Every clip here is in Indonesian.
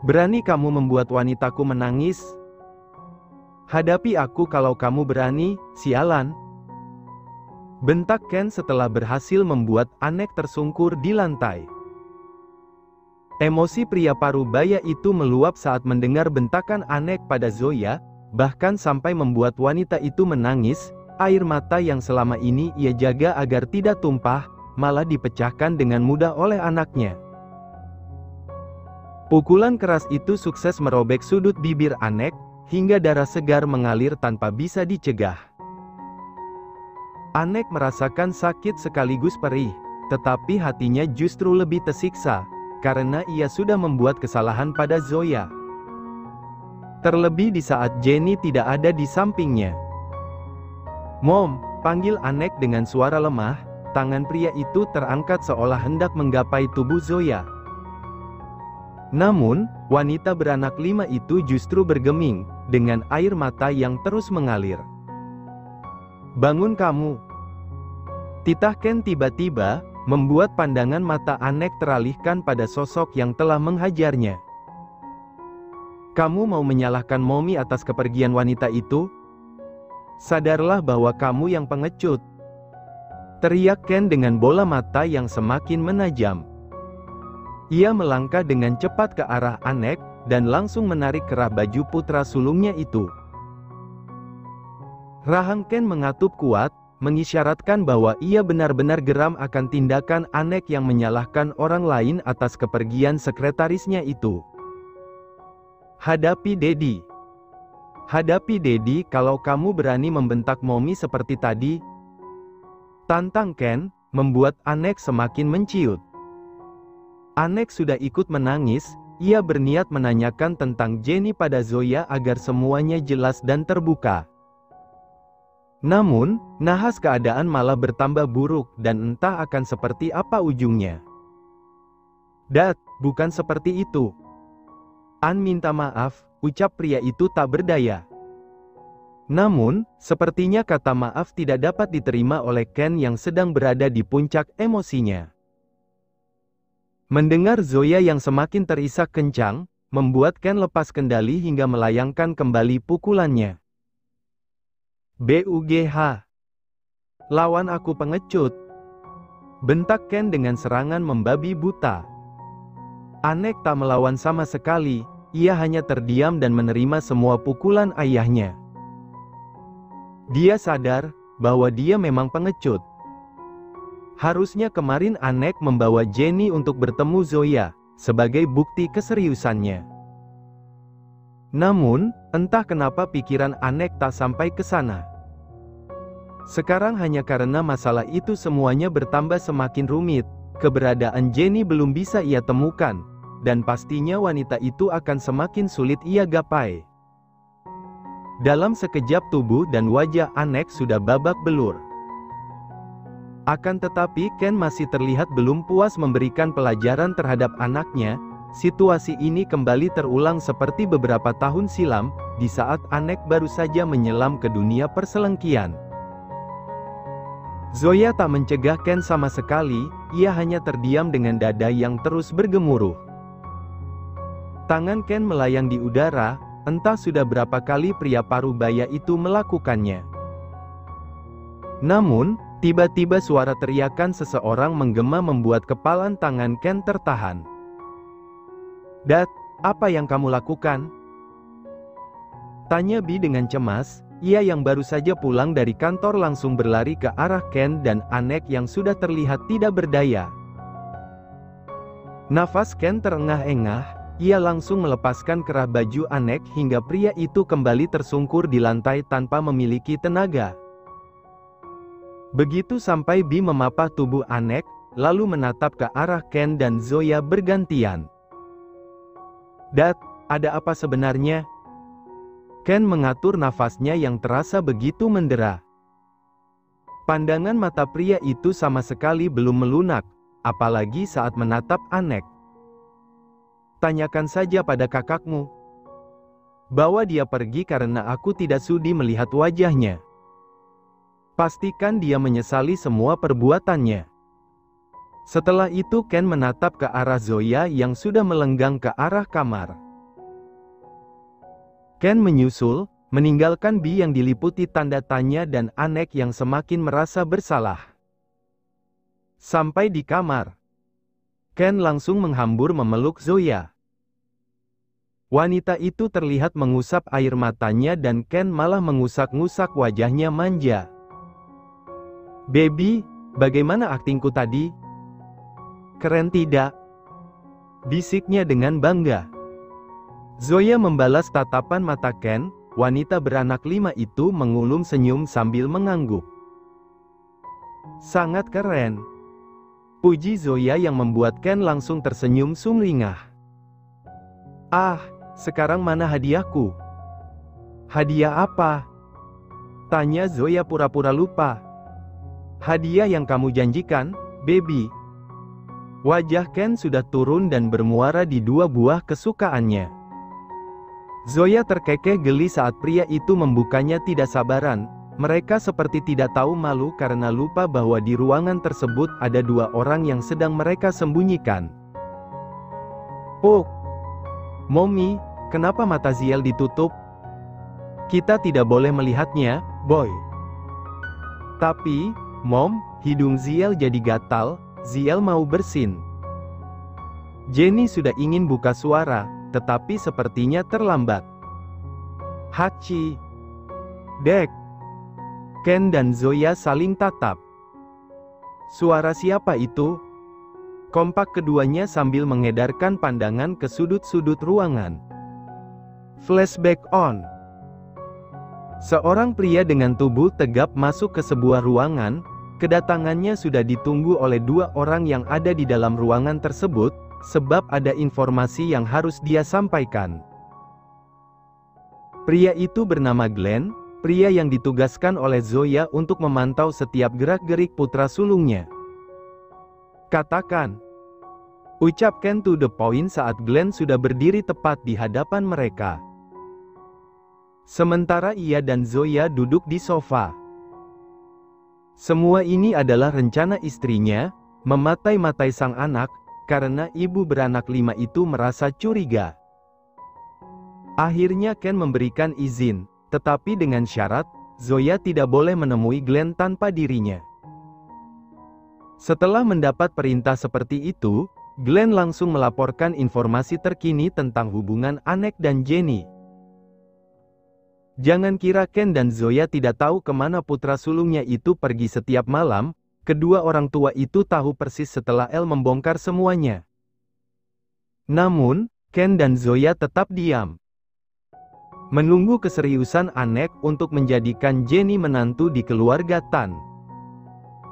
Berani kamu membuat wanitaku menangis? Hadapi aku kalau kamu berani, sialan. Bentak Ken setelah berhasil membuat Anek tersungkur di lantai. Emosi pria parubaya itu meluap saat mendengar bentakan Anek pada Zoya, bahkan sampai membuat wanita itu menangis. Air mata yang selama ini ia jaga agar tidak tumpah, malah dipecahkan dengan mudah oleh anaknya. Pukulan keras itu sukses merobek sudut bibir Anek, hingga darah segar mengalir tanpa bisa dicegah. Anek merasakan sakit sekaligus perih, tetapi hatinya justru lebih tersiksa, karena ia sudah membuat kesalahan pada Zoya. Terlebih di saat Jenny tidak ada di sampingnya. "Mom," panggil Anek dengan suara lemah, tangan pria itu terangkat seolah hendak menggapai tubuh Zoya. Namun, wanita beranak 5 itu justru bergeming, dengan air mata yang terus mengalir. "Bangun kamu!" Titah Ken tiba-tiba, membuat pandangan mata Anek teralihkan pada sosok yang telah menghajarnya. "Kamu mau menyalahkan Mommy atas kepergian wanita itu? Sadarlah bahwa kamu yang pengecut!" teriak Ken dengan bola mata yang semakin menajam. Ia melangkah dengan cepat ke arah Anek, dan langsung menarik kerah baju putra sulungnya itu. Rahang Ken mengatup kuat, mengisyaratkan bahwa ia benar-benar geram akan tindakan Anek yang menyalahkan orang lain atas kepergian sekretarisnya itu. "Hadapi Daddy. Hadapi Daddy kalau kamu berani membentak Mommy seperti tadi," tantang Ken, membuat Anek semakin menciut. Anek sudah ikut menangis, ia berniat menanyakan tentang Jenny pada Zoya agar semuanya jelas dan terbuka. Namun, nahas keadaan malah bertambah buruk dan entah akan seperti apa ujungnya. "Dad, bukan seperti itu. An minta maaf," ucap pria itu tak berdaya. Namun, sepertinya kata maaf tidak dapat diterima oleh Ken yang sedang berada di puncak emosinya. Mendengar Zoya yang semakin terisak kencang, membuat Ken lepas kendali hingga melayangkan kembali pukulannya. "BUGH! Lawan aku pengecut!" bentak Ken dengan serangan membabi buta. Anek tak melawan sama sekali, ia hanya terdiam dan menerima semua pukulan ayahnya. Dia sadar bahwa dia memang pengecut. Harusnya kemarin Anek membawa Jenny untuk bertemu Zoya, sebagai bukti keseriusannya. Namun, entah kenapa pikiran Anek tak sampai ke sana. Sekarang hanya karena masalah itu semuanya bertambah semakin rumit, keberadaan Jenny belum bisa ia temukan, dan pastinya wanita itu akan semakin sulit ia gapai. Dalam sekejap tubuh dan wajah Anek sudah babak belur. Akan tetapi Ken masih terlihat belum puas memberikan pelajaran terhadap anaknya. Situasi ini kembali terulang seperti beberapa tahun silam, di saat Anek baru saja menyelam ke dunia perselengkian. Zoya tak mencegah Ken sama sekali, ia hanya terdiam dengan dada yang terus bergemuruh. Tangan Ken melayang di udara, entah sudah berapa kali pria parubaya itu melakukannya. Namun, tiba-tiba suara teriakan seseorang menggema membuat kepalan tangan Ken tertahan. "Dad, apa yang kamu lakukan?" tanya Bi dengan cemas. Ia yang baru saja pulang dari kantor langsung berlari ke arah Ken dan Anek yang sudah terlihat tidak berdaya. Nafas Ken terengah-engah, ia langsung melepaskan kerah baju Anek hingga pria itu kembali tersungkur di lantai tanpa memiliki tenaga. Begitu sampai Bi memapah tubuh Anek, lalu menatap ke arah Ken dan Zoya bergantian. "Dad, ada apa sebenarnya?" Ken mengatur nafasnya yang terasa begitu mendera. Pandangan mata pria itu sama sekali belum melunak, apalagi saat menatap Anek. "Tanyakan saja pada kakakmu. Bawa dia pergi karena aku tidak sudi melihat wajahnya. Pastikan dia menyesali semua perbuatannya." Setelah itu Ken menatap ke arah Zoya yang sudah melenggang ke arah kamar. Ken menyusul, meninggalkan Bi yang diliputi tanda tanya dan Anek yang semakin merasa bersalah. Sampai di kamar, Ken langsung menghambur memeluk Zoya. Wanita itu terlihat mengusap air matanya dan Ken malah mengusak-ngusak wajahnya manja. "Baby, bagaimana aktingku tadi? Keren tidak?" bisiknya dengan bangga. Zoya membalas tatapan mata Ken. Wanita beranak 5 itu mengulum senyum sambil mengangguk. "Sangat keren," puji Zoya yang membuat Ken langsung tersenyum sumringah. "Ah, sekarang mana hadiahku?" "Hadiah apa?" tanya Zoya pura-pura lupa. "Hadiah yang kamu janjikan, baby." Wajah Ken sudah turun dan bermuara di 2 buah kesukaannya. Zoya terkekeh geli saat pria itu membukanya tidak sabaran. Mereka seperti tidak tahu malu karena lupa bahwa di ruangan tersebut ada 2 orang yang sedang mereka sembunyikan. "Oh, Mommy, kenapa mata Ziel ditutup? Kita tidak boleh melihatnya, boy." "Tapi, Mom, hidung Ziel jadi gatal, Ziel mau bersin." Jenny sudah ingin buka suara, tetapi sepertinya terlambat. "Hachi." "Dek." Ken dan Zoya saling tatap. "Suara siapa itu?" kompak keduanya sambil mengedarkan pandangan ke sudut-sudut ruangan. Flashback on. Seorang pria dengan tubuh tegap masuk ke sebuah ruangan. Kedatangannya sudah ditunggu oleh 2 orang yang ada di dalam ruangan tersebut, sebab ada informasi yang harus dia sampaikan. Pria itu bernama Glenn, pria yang ditugaskan oleh Zoya untuk memantau setiap gerak-gerik putra sulungnya. "Katakan," ucap Ken to the point saat Glenn sudah berdiri tepat di hadapan mereka. Sementara ia dan Zoya duduk di sofa. Semua ini adalah rencana istrinya, mematai-matai sang anak, karena ibu beranak 5 itu merasa curiga. Akhirnya Ken memberikan izin, tetapi dengan syarat, Zoya tidak boleh menemui Glenn tanpa dirinya. Setelah mendapat perintah seperti itu, Glenn langsung melaporkan informasi terkini tentang hubungan Anek dan Jenny. Jangan kira Ken dan Zoya tidak tahu kemana putra sulungnya itu pergi setiap malam. Kedua orang tua itu tahu persis setelah El membongkar semuanya. Namun, Ken dan Zoya tetap diam. Menunggu keseriusan Anek untuk menjadikan Jenny menantu di keluarga Tan.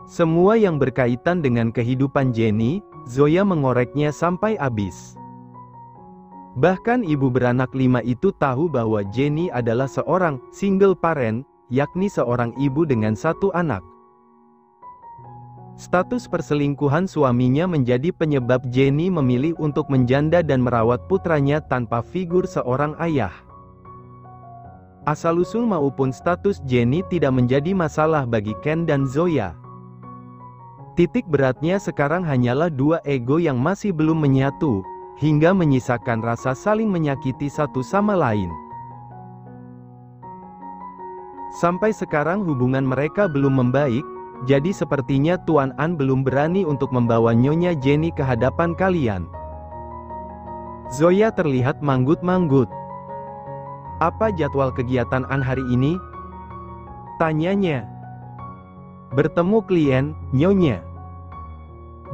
Semua yang berkaitan dengan kehidupan Jenny, Zoya mengoreknya sampai habis. Bahkan ibu beranak 5 itu tahu bahwa Jenny adalah seorang single parent, yakni seorang ibu dengan 1 anak. Status perselingkuhan suaminya menjadi penyebab Jenny memilih untuk menjanda dan merawat putranya tanpa figur seorang ayah. Asal-usul maupun status Jenny tidak menjadi masalah bagi Ken dan Zoya. Titik beratnya sekarang hanyalah 2 ego yang masih belum menyatu, hingga menyisakan rasa saling menyakiti satu sama lain. Sampai sekarang hubungan mereka belum membaik. Jadi sepertinya Tuan An belum berani untuk membawa Nyonya Jenny ke hadapan kalian. Zoya terlihat manggut-manggut. "Apa jadwal kegiatan An hari ini?" tanyanya. "Bertemu klien, Nyonya."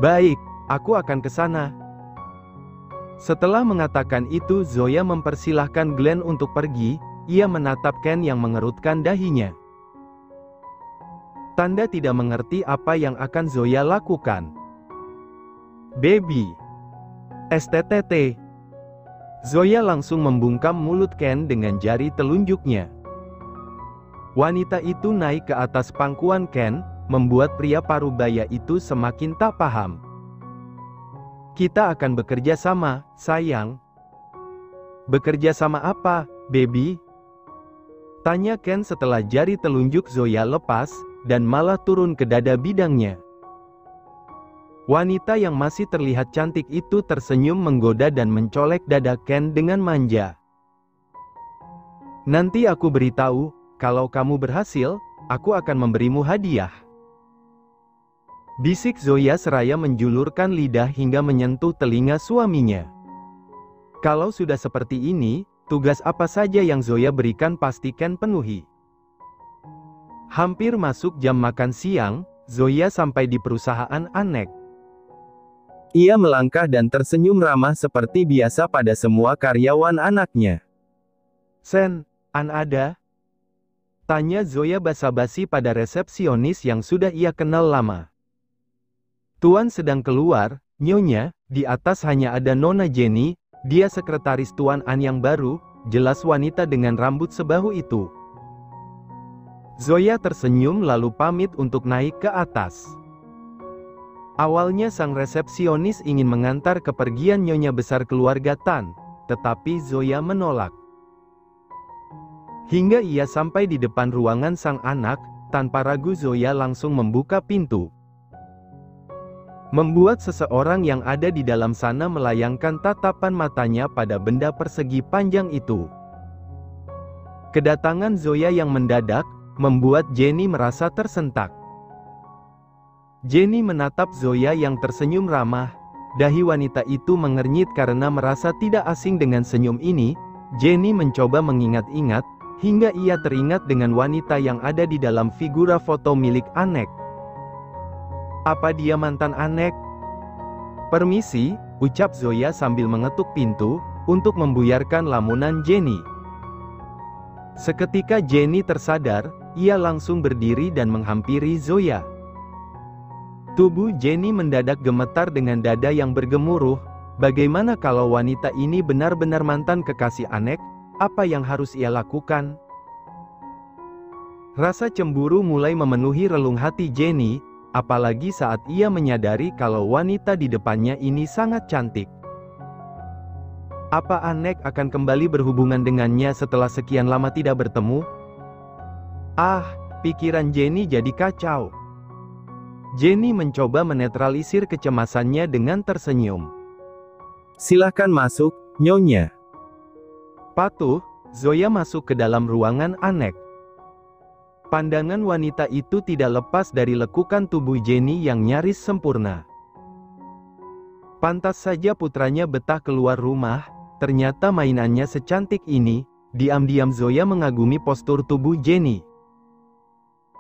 "Baik, aku akan ke sana." Setelah mengatakan itu Zoya mempersilahkan Glenn untuk pergi. Ia menatap Ken yang mengerutkan dahinya. Tanda tidak mengerti apa yang akan Zoya lakukan. "Baby." "STTT." Zoya langsung membungkam mulut Ken dengan jari telunjuknya. Wanita itu naik ke atas pangkuan Ken, membuat pria parubaya itu semakin tak paham. "Kita akan bekerja sama, sayang." "Bekerja sama apa, baby?" tanya Ken setelah jari telunjuk Zoya lepas, dan malah turun ke dada bidangnya. Wanita yang masih terlihat cantik itu tersenyum menggoda dan mencolek dada Ken dengan manja. Nanti aku beritahu, kalau kamu berhasil, aku akan memberimu hadiah. Bisik Zoya seraya menjulurkan lidah hingga menyentuh telinga suaminya. Kalau sudah seperti ini, tugas apa saja yang Zoya berikan pasti Ken penuhi. Hampir masuk jam makan siang, Zoya sampai di perusahaan Anek. Ia melangkah dan tersenyum ramah seperti biasa pada semua karyawan anaknya. Sen, An ada? Tanya Zoya basa-basi pada resepsionis yang sudah ia kenal lama. Tuan sedang keluar, Nyonya, di atas hanya ada Nona Jenny, dia sekretaris Tuan An yang baru, jelas wanita dengan rambut sebahu itu. Zoya tersenyum lalu pamit untuk naik ke atas. Awalnya sang resepsionis ingin mengantar kepergian Nyonya besar keluarga Tan, tetapi Zoya menolak. Hingga ia sampai di depan ruangan sang anak, tanpa ragu Zoya langsung membuka pintu. Membuat seseorang yang ada di dalam sana melayangkan tatapan matanya pada benda persegi panjang itu. Kedatangan Zoya yang mendadak, membuat Jenny merasa tersentak. Jenny menatap Zoya yang tersenyum ramah, dahi wanita itu mengernyit karena merasa tidak asing dengan senyum ini. Jenny mencoba mengingat-ingat, hingga ia teringat dengan wanita yang ada di dalam figura foto milik Anek. Apa dia mantan Anek? Permisi, ucap Zoya sambil mengetuk pintu, untuk membuyarkan lamunan Jenny. Seketika Jenny tersadar, ia langsung berdiri dan menghampiri Zoya. Tubuh Jenny mendadak gemetar dengan dada yang bergemuruh. Bagaimana kalau wanita ini benar-benar mantan kekasih Anek? Apa yang harus ia lakukan? Rasa cemburu mulai memenuhi relung hati Jenny, apalagi saat ia menyadari kalau wanita di depannya ini sangat cantik. Apa Anek akan kembali berhubungan dengannya setelah sekian lama tidak bertemu? Ah, pikiran Jenny jadi kacau. Jenny mencoba menetralisir kecemasannya dengan tersenyum. Silahkan masuk, Nyonya. Patuh, Zoya masuk ke dalam ruangan Anek. Pandangan wanita itu tidak lepas dari lekukan tubuh Jenny yang nyaris sempurna. Pantas saja putranya betah keluar rumah, ternyata mainannya secantik ini. Diam-diam Zoya mengagumi postur tubuh Jenny.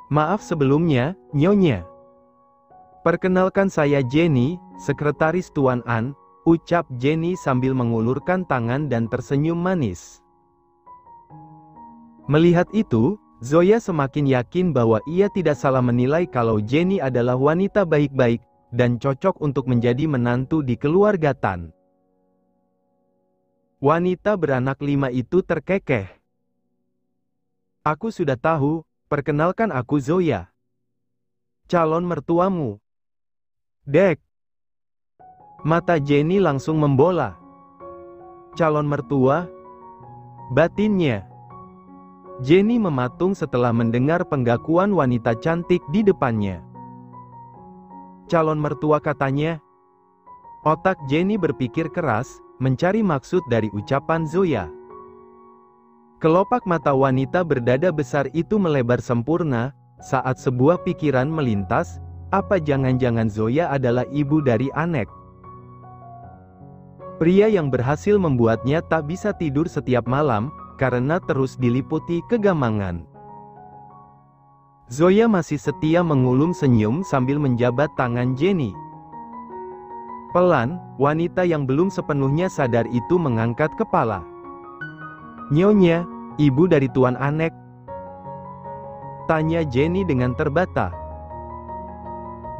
Maaf sebelumnya, Nyonya. Perkenalkan saya Jenny, sekretaris Tuan An, ucap Jenny sambil mengulurkan tangan dan tersenyum manis. Melihat itu, Zoya semakin yakin bahwa ia tidak salah menilai kalau Jenny adalah wanita baik-baik, dan cocok untuk menjadi menantu di keluarga Tan. Wanita beranak 5 itu terkekeh. Aku sudah tahu, perkenalkan aku Zoya. Calon mertuamu. Dek. Mata Jenny langsung membola. Calon mertua? Batinnya. Jenny mematung setelah mendengar penggakuan wanita cantik di depannya. Calon mertua katanya. Otak Jenny berpikir keras, mencari maksud dari ucapan Zoya. Kelopak mata wanita berdada besar itu melebar sempurna, saat sebuah pikiran melintas, apa jangan-jangan Zoya adalah ibu dari Anek? Pria yang berhasil membuatnya tak bisa tidur setiap malam, karena terus diliputi kegamangan. Zoya masih setia mengulum senyum sambil menjabat tangan Jenny. Pelan, wanita yang belum sepenuhnya sadar itu mengangkat kepala. Nyonya, ibu dari Tuan Anek? Tanya Jenny dengan terbata.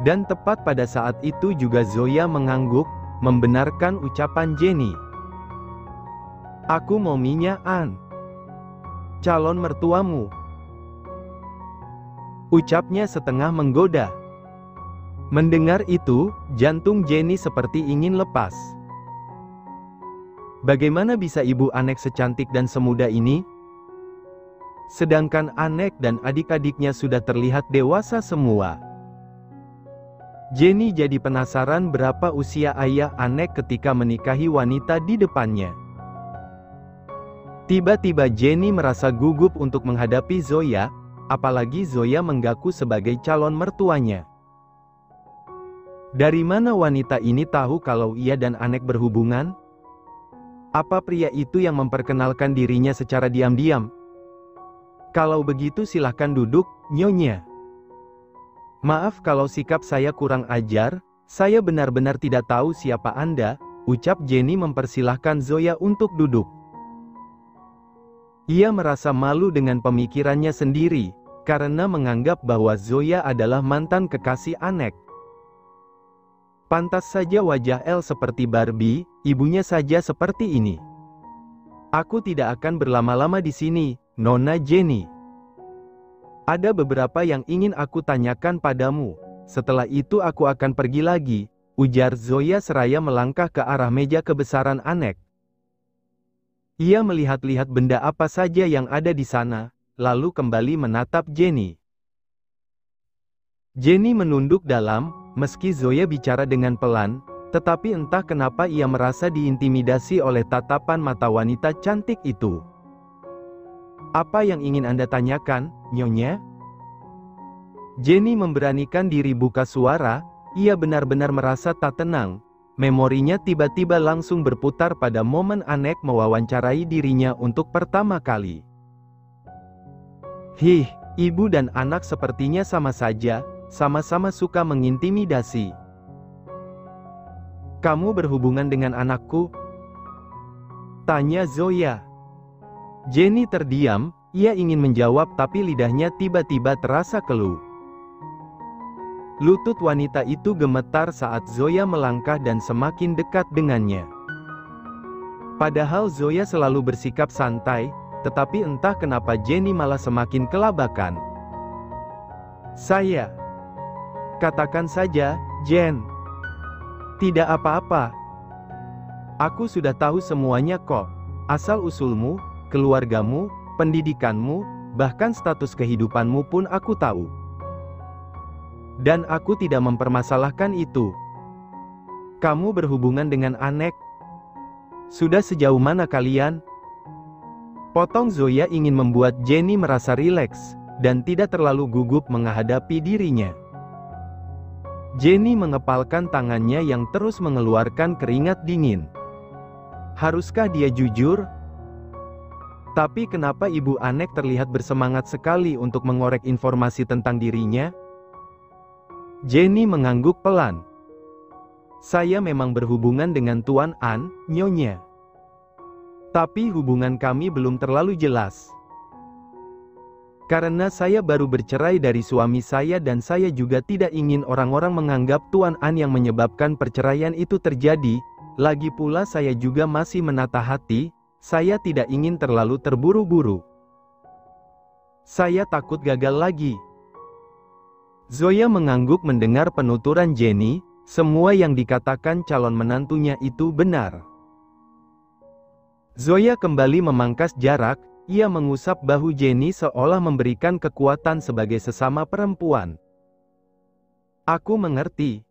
Dan tepat pada saat itu juga Zoya mengangguk, membenarkan ucapan Jenny. Aku mau Minya An. Calon mertuamu. Ucapnya setengah menggoda. Mendengar itu, jantung Jenny seperti ingin lepas. Bagaimana bisa ibu Anek secantik dan semuda ini? Sedangkan Anek dan adik-adiknya sudah terlihat dewasa semua. Jenny jadi penasaran berapa usia ayah Anek ketika menikahi wanita di depannya. Tiba-tiba Jenny merasa gugup untuk menghadapi Zoya, apalagi Zoya mengaku sebagai calon mertuanya. Dari mana wanita ini tahu kalau ia dan Anek berhubungan? Apa pria itu yang memperkenalkan dirinya secara diam-diam? Kalau begitu silahkan duduk, Nyonya. Maaf kalau sikap saya kurang ajar, saya benar-benar tidak tahu siapa Anda, ucap Jenny mempersilahkan Zoya untuk duduk. Ia merasa malu dengan pemikirannya sendiri, karena menganggap bahwa Zoya adalah mantan kekasih Anek. Pantas saja wajah Elle seperti Barbie, ibunya saja seperti ini. Aku tidak akan berlama-lama di sini, Nona Jenny. Ada beberapa yang ingin aku tanyakan padamu. Setelah itu aku akan pergi lagi, ujar Zoya seraya melangkah ke arah meja kebesaran Anek. Ia melihat-lihat benda apa saja yang ada di sana, lalu kembali menatap Jenny. Jenny menunduk dalam, meski Zoya bicara dengan pelan, tetapi entah kenapa ia merasa diintimidasi oleh tatapan mata wanita cantik itu. Apa yang ingin Anda tanyakan, Nyonya? Jenny memberanikan diri buka suara, ia benar-benar merasa tak tenang. Memorinya tiba-tiba langsung berputar pada momen Anek mewawancarai dirinya untuk pertama kali. Ibu dan anak sepertinya sama saja, sama-sama suka mengintimidasi. Kamu berhubungan dengan anakku? Tanya Zoya. Jenny terdiam, ia ingin menjawab tapi lidahnya tiba-tiba terasa keluh. Lutut wanita itu gemetar saat Zoya melangkah dan semakin dekat dengannya. Padahal Zoya selalu bersikap santai, tetapi entah kenapa Jenny malah semakin kelabakan. Saya. Katakan saja, Jen. Tidak apa-apa. Aku sudah tahu semuanya kok. Asal-usulmu, keluargamu, pendidikanmu, bahkan status kehidupanmu pun aku tahu. Dan aku tidak mempermasalahkan itu. Kamu berhubungan dengan Anek? Sudah sejauh mana kalian? Potong Zoya ingin membuat Jenny merasa rileks, dan tidak terlalu gugup menghadapi dirinya. Jenny mengepalkan tangannya yang terus mengeluarkan keringat dingin. Haruskah dia jujur? Tapi kenapa Ibu Anek terlihat bersemangat sekali untuk mengorek informasi tentang dirinya? Jenny mengangguk pelan. Saya memang berhubungan dengan Tuan An, Nyonya. Tapi hubungan kami belum terlalu jelas. Karena saya baru bercerai dari suami saya dan saya juga tidak ingin orang-orang menganggap Tuan An yang menyebabkan perceraian itu terjadi. Lagi pula saya juga masih menata hati, saya tidak ingin terlalu terburu-buru. Saya takut gagal lagi. Zoya mengangguk mendengar penuturan Jenny, semua yang dikatakan calon menantunya itu benar. Zoya kembali memangkas jarak, ia mengusap bahu Jenny seolah memberikan kekuatan sebagai sesama perempuan. Aku mengerti.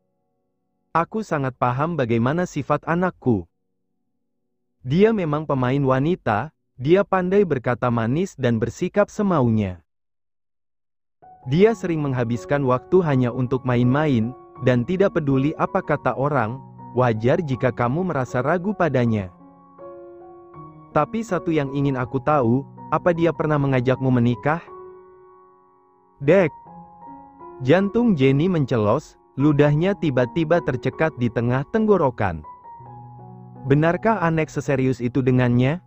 Aku sangat paham bagaimana sifat anakku. Dia memang pemain wanita, dia pandai berkata manis dan bersikap semaunya. Dia sering menghabiskan waktu hanya untuk main-main, dan tidak peduli apa kata orang. Wajar jika kamu merasa ragu padanya. Tapi satu yang ingin aku tahu, apa dia pernah mengajakmu menikah? Dek. Jantung Jenny mencelos, ludahnya tiba-tiba tercekat di tengah tenggorokan. Benarkah Anek seserius itu dengannya?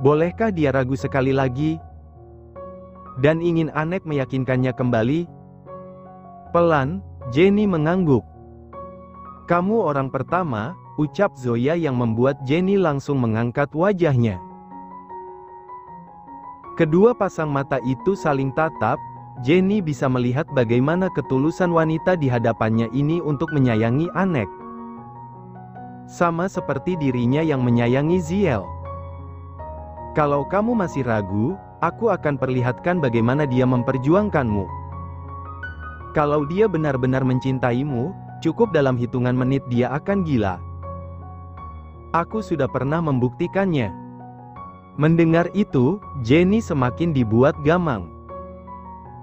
Bolehkah dia ragu sekali lagi? Dan ingin Anek meyakinkannya kembali? Pelan, Jenny mengangguk. Kamu orang pertama, ucap Zoya yang membuat Jenny langsung mengangkat wajahnya. Kedua pasang mata itu saling tatap, Jenny bisa melihat bagaimana ketulusan wanita di hadapannya ini untuk menyayangi Anek. Sama seperti dirinya yang menyayangi Ziel. Kalau kamu masih ragu, aku akan perlihatkan bagaimana dia memperjuangkanmu. Kalau dia benar-benar mencintaimu, cukup dalam hitungan menit dia akan gila. Aku sudah pernah membuktikannya. Mendengar itu, Jenny semakin dibuat gamang.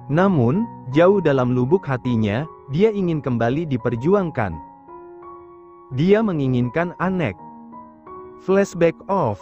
Namun, jauh dalam lubuk hatinya, dia ingin kembali diperjuangkan. Dia menginginkan Anek. Flashback off.